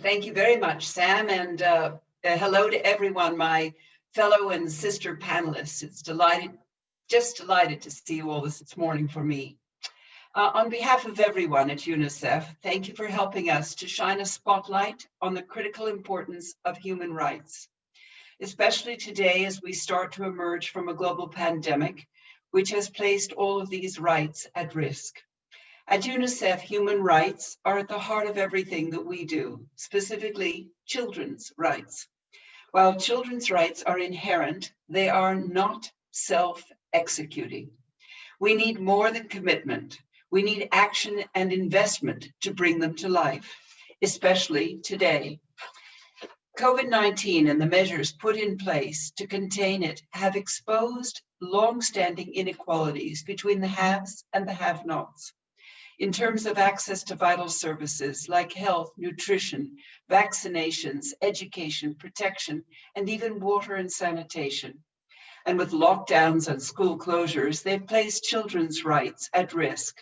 Thank you very much, Sam, and hello to everyone, my fellow and sister panelists. It's just delighted to see you all this morning for me. On behalf of everyone at UNICEF, thank you for helping us to shine a spotlight on the critical importance of human rights, especially today as we start to emerge from a global pandemic, which has placed all of these rights at risk. At UNICEF, human rights are at the heart of everything that we do, specifically children's rights. While children's rights are inherent, they are not self-executing. We need more than commitment. We need action and investment to bring them to life, especially today. COVID-19 and the measures put in place to contain it have exposed long-standing inequalities between the haves and the have-nots. In terms of access to vital services like health, nutrition, vaccinations, education, protection, and even water and sanitation. And with lockdowns and school closures, they've placed children's rights at risk.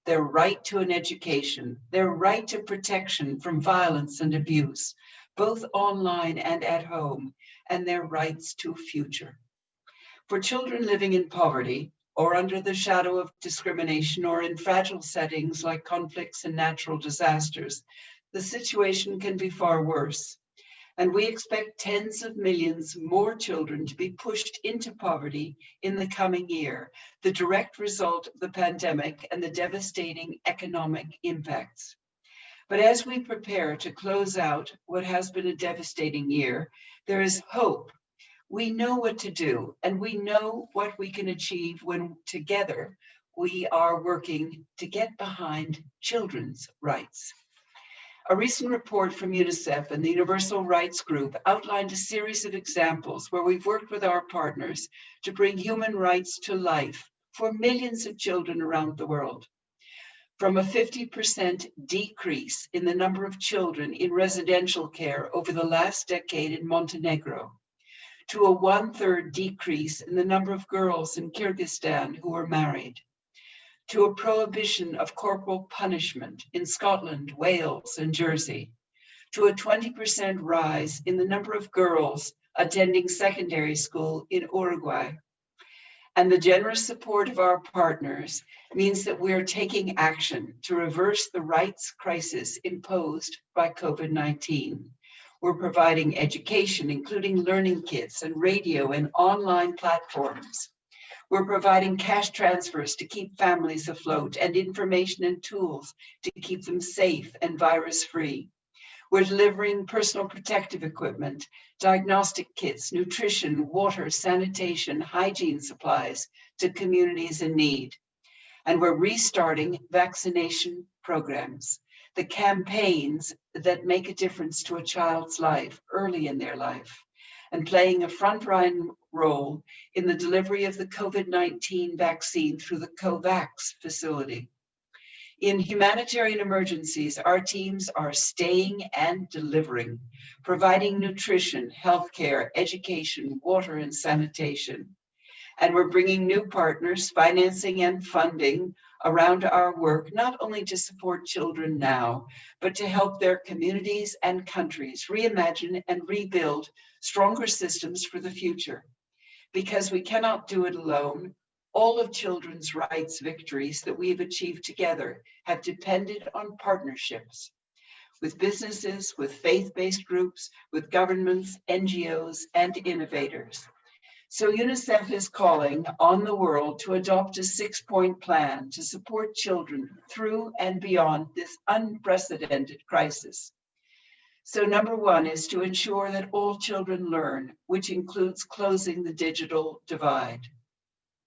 Their right to an education, their right to protection from violence and abuse, both online and at home, and their rights to a future. For children living in poverty, or under the shadow of discrimination, or in fragile settings like conflicts and natural disasters, the situation can be far worse. And we expect tens of millions more children to be pushed into poverty in the coming year, the direct result of the pandemic and the devastating economic impacts. But as we prepare to close out what has been a devastating year, there is hope. We know what to do, and we know what we can achieve when together we are working to get behind children's rights. A recent report from UNICEF and the Universal Rights Group outlined a series of examples where we've worked with our partners to bring human rights to life for millions of children around the world. From a 50% decrease in the number of children in residential care over the last decade in Montenegro, to a 1/3 decrease in the number of girls in Kyrgyzstan who were married, to a prohibition of corporal punishment in Scotland, Wales, and Jersey, to a 20% rise in the number of girls attending secondary school in Uruguay. And the generous support of our partners means that we're taking action to reverse the rights crisis imposed by COVID-19. We're providing education, including learning kits and radio and online platforms. We're providing cash transfers to keep families afloat and information and tools to keep them safe and virus-free. We're delivering personal protective equipment, diagnostic kits, nutrition, water, sanitation, hygiene supplies to communities in need. And we're restarting vaccination programs, the campaigns that make a difference to a child's life early in their life, and playing a frontline role in the delivery of the COVID-19 vaccine through the COVAX facility. In humanitarian emergencies, our teams are staying and delivering, providing nutrition, healthcare, education, water, and sanitation. And we're bringing new partners, financing and funding around our work, not only to support children now, but to help their communities and countries reimagine and rebuild stronger systems for the future. Because we cannot do it alone, all of children's rights victories that we've achieved together have depended on partnerships with businesses, with faith-based groups, with governments, NGOs, and innovators. So UNICEF is calling on the world to adopt a 6-point plan to support children through and beyond this unprecedented crisis. So number 1 is to ensure that all children learn, which includes closing the digital divide.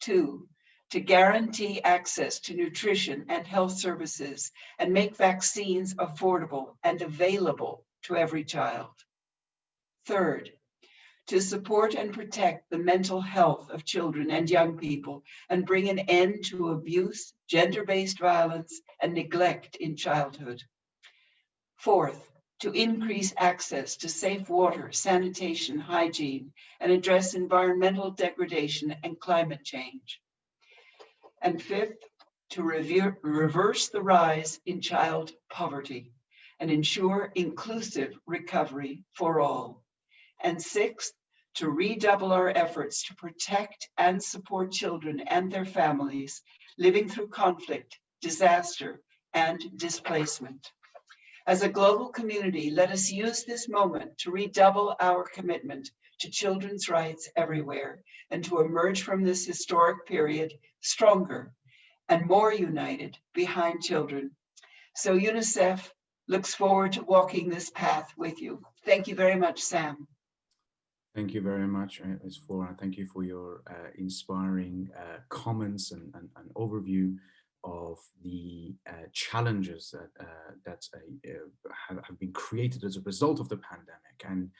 2, to guarantee access to nutrition and health services and make vaccines affordable and available to every child. 3rd, to support and protect the mental health of children and young people and bring an end to abuse, gender-based violence, and neglect in childhood. 4th, to increase access to safe water, sanitation, hygiene, and address environmental degradation and climate change. And 5th, to reverse the rise in child poverty and ensure inclusive recovery for all. And sixth, to redouble our efforts to protect and support children and their families living through conflict, disaster, and displacement. As a global community, let us use this moment to redouble our commitment to children's rights everywhere and to emerge from this historic period stronger and more united behind children. So UNICEF looks forward to walking this path with you. Thank you very much, Sam. Thank you very much, Ms. Fore. Thank you for your inspiring comments and overview of the challenges that have been created as a result of the pandemic. And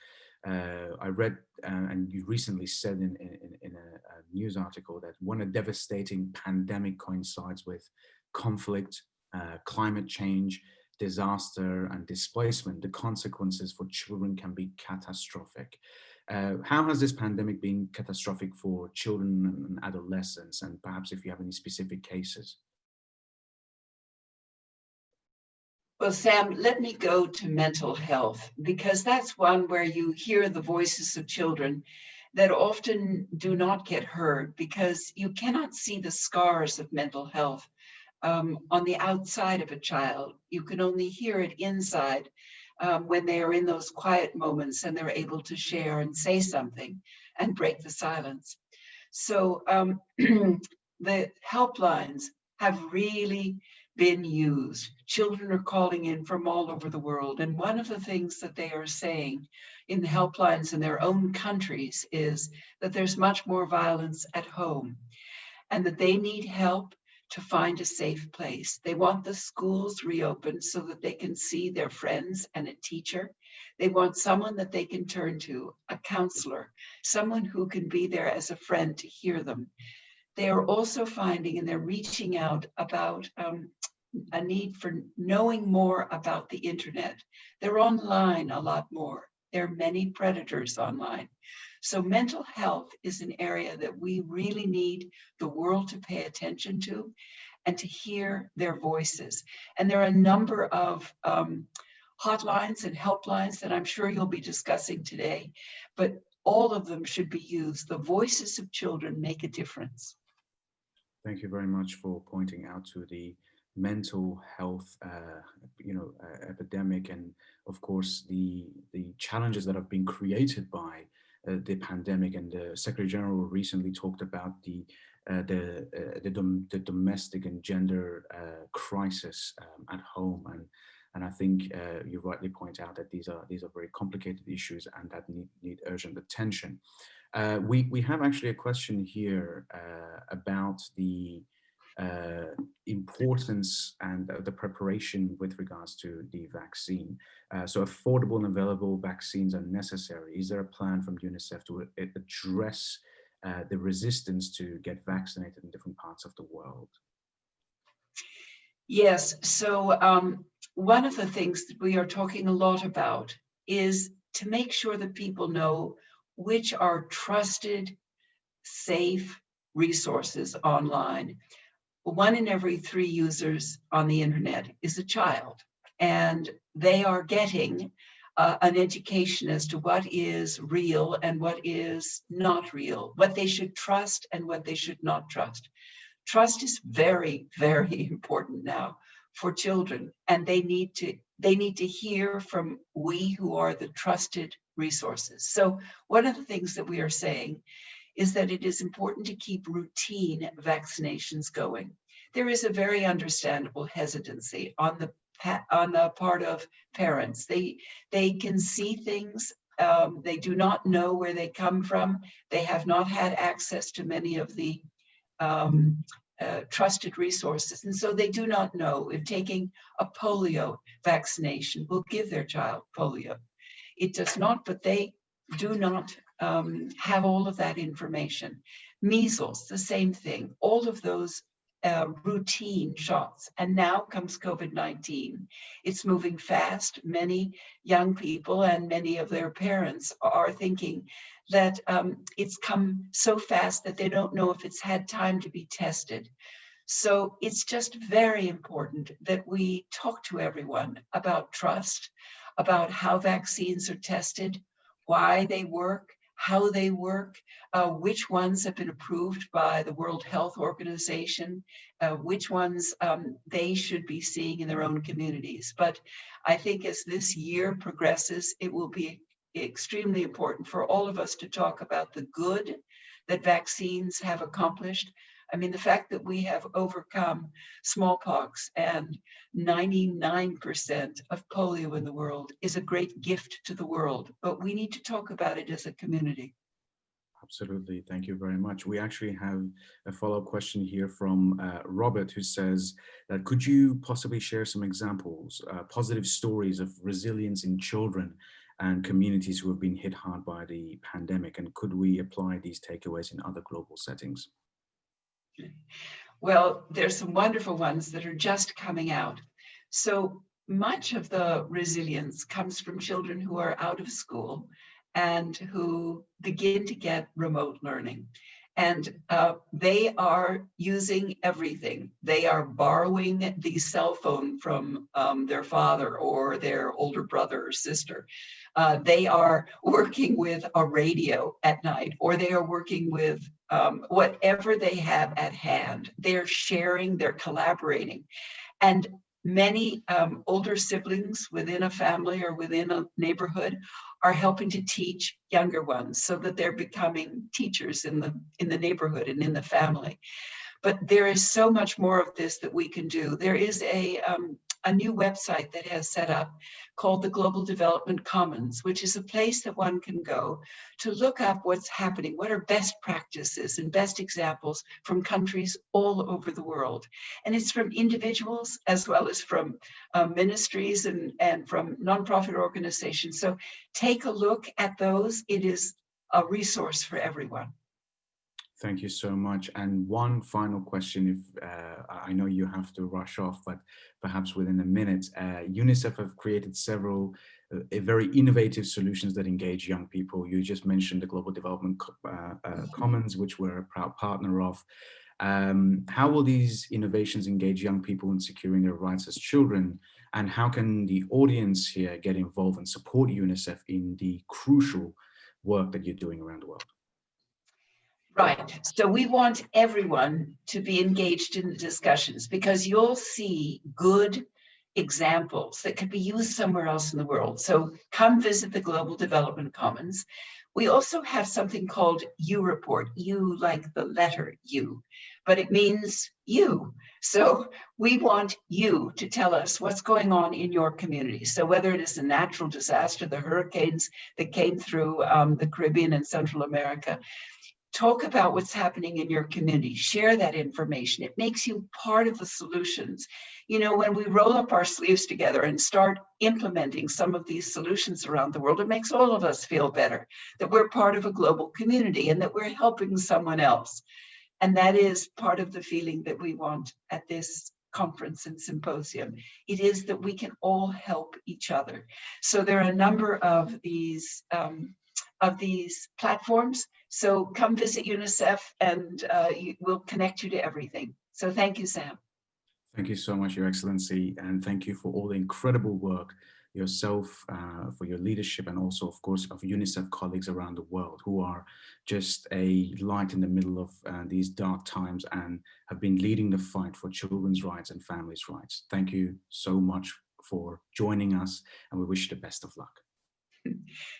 I read, and you recently said in a news article that when a devastating pandemic coincides with conflict, climate change, disaster, and displacement, the consequences for children can be catastrophic. How has this pandemic been catastrophic for children and adolescents, and perhaps if you have any specific cases? Well, Sam, let me go to mental health, because that's one where you hear the voices of children that often do not get heard, because you cannot see the scars of mental health on the outside of a child. You can only hear it inside when they are in those quiet moments and they're able to share and say something and break the silence. So the helplines have really been used. Children are calling in from all over the world. And one of the things that they are saying in the helplines in their own countries is that there's much more violence at home and that they need help to find a safe place. They want the schools reopened so that they can see their friends and a teacher. They want someone that they can turn to, a counselor, someone who can be there as a friend to hear them. They are also finding, and they're reaching out about a need for knowing more about the internet. They're online a lot more. There are many predators online. So mental health is an area that we really need the world to pay attention to and to hear their voices. And there are a number of hotlines and helplines that I'm sure you'll be discussing today, but all of them should be used. The voices of children make a difference. Thank you very much for pointing out to the mental health, epidemic, and of course the challenges that have been created by the pandemic. And the Secretary General recently talked about the domestic and gender crisis at home, and I think you rightly point out that these are very complicated issues and that need urgent attention. We have actually a question here about the importance and the preparation with regards to the vaccine. So affordable and available vaccines are necessary. Is there a plan from UNICEF to address the resistance to get vaccinated in different parts of the world? Yes, so one of the things that we are talking a lot about is to make sure that people know which are trusted, safe resources online. 1 in every 3 users on the internet is a child, and they are getting an education as to what is real and what is not real, what they should trust and what they should not trust. Trust is very, very important now for children, and they need to hear from we who are the trusted resources. So one of the things that we are saying is that it is important to keep routine vaccinations going. There is a very understandable hesitancy on the part of parents. They can see things. They do not know where they come from. They have not had access to many of the trusted resources. And so they do not know if taking a polio vaccination will give their child polio. It does not, but they do not have all of that information. Measles, the same thing, all of those routine shots. And now comes COVID-19. It's moving fast. Many young people and many of their parents are thinking that it's come so fast that they don't know if it's had time to be tested. So it's just very important that we talk to everyone about trust, about how vaccines are tested, why they work, how they work, which ones have been approved by the World Health Organization, which ones they should be seeing in their own communities. But I think as this year progresses, it will be extremely important for all of us to talk about the good that vaccines have accomplished. I mean, the fact that we have overcome smallpox and 99% of polio in the world is a great gift to the world, but we need to talk about it as a community. Absolutely. Thank you very much. We actually have a follow-up question here from Robert, who says that could you possibly share some examples, positive stories of resilience in children and communities who have been hit hard by the pandemic? And could we apply these takeaways in other global settings? Well, there's some wonderful ones that are just coming out. So much of the resilience comes from children who are out of school and who begin to get remote learning. And they are using everything. They are borrowing the cell phone from their father or their older brother or sister. They are working with a radio at night, or they are working with whatever they have at hand. They're sharing, they're collaborating. And many older siblings within a family or within a neighborhood are helping to teach younger ones so that they're becoming teachers in the neighborhood and in the family. But there is so much more of this that we can do. There is a new website that has set up called the Global Development Commons, which is a place that one can go to look up what's happening, what are best practices and best examples from countries all over the world. And it's from individuals as well as from ministries and from nonprofit organizations. So take a look at those. It is a resource for everyone. Thank you so much. And one final question, if I know you have to rush off, but perhaps within a minute. UNICEF have created several very innovative solutions that engage young people. You just mentioned the Global Development Commons, which we're a proud partner of. How will these innovations engage young people in securing their rights as children? And how can the audience here get involved and support UNICEF in the crucial work that you're doing around the world? Right. So we want everyone to be engaged in the discussions because you'll see good examples that could be used somewhere else in the world. So come visit the Global Development Commons. We also have something called U Report, U like the letter U, but it means you. So we want you to tell us what's going on in your community. So whether it is a natural disaster, the hurricanes that came through the Caribbean and Central America, talk about what's happening in your community, share that information. It makes you part of the solutions. You know, when we roll up our sleeves together and start implementing some of these solutions around the world, it makes all of us feel better that we're part of a global community and that we're helping someone else. And that is part of the feeling that we want at this conference and symposium. It is that we can all help each other. So there are a number of these platforms. So come visit UNICEF and we'll connect you to everything. So thank you, Sam. Thank you so much, Your Excellency, and thank you for all the incredible work yourself, for your leadership, and also, of course, of UNICEF colleagues around the world who are just a light in the middle of these dark times and have been leading the fight for children's rights and families' rights. Thank you so much for joining us, and we wish you the best of luck.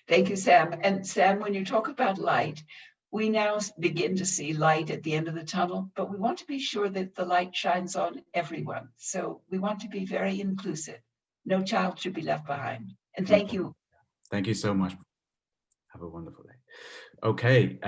Thank you, Sam. And Sam, when you talk about light, we now begin to see light at the end of the tunnel, but we want to be sure that the light shines on everyone. So we want to be very inclusive. No child should be left behind. And thank you. Thank you so much. Have a wonderful day. Okay.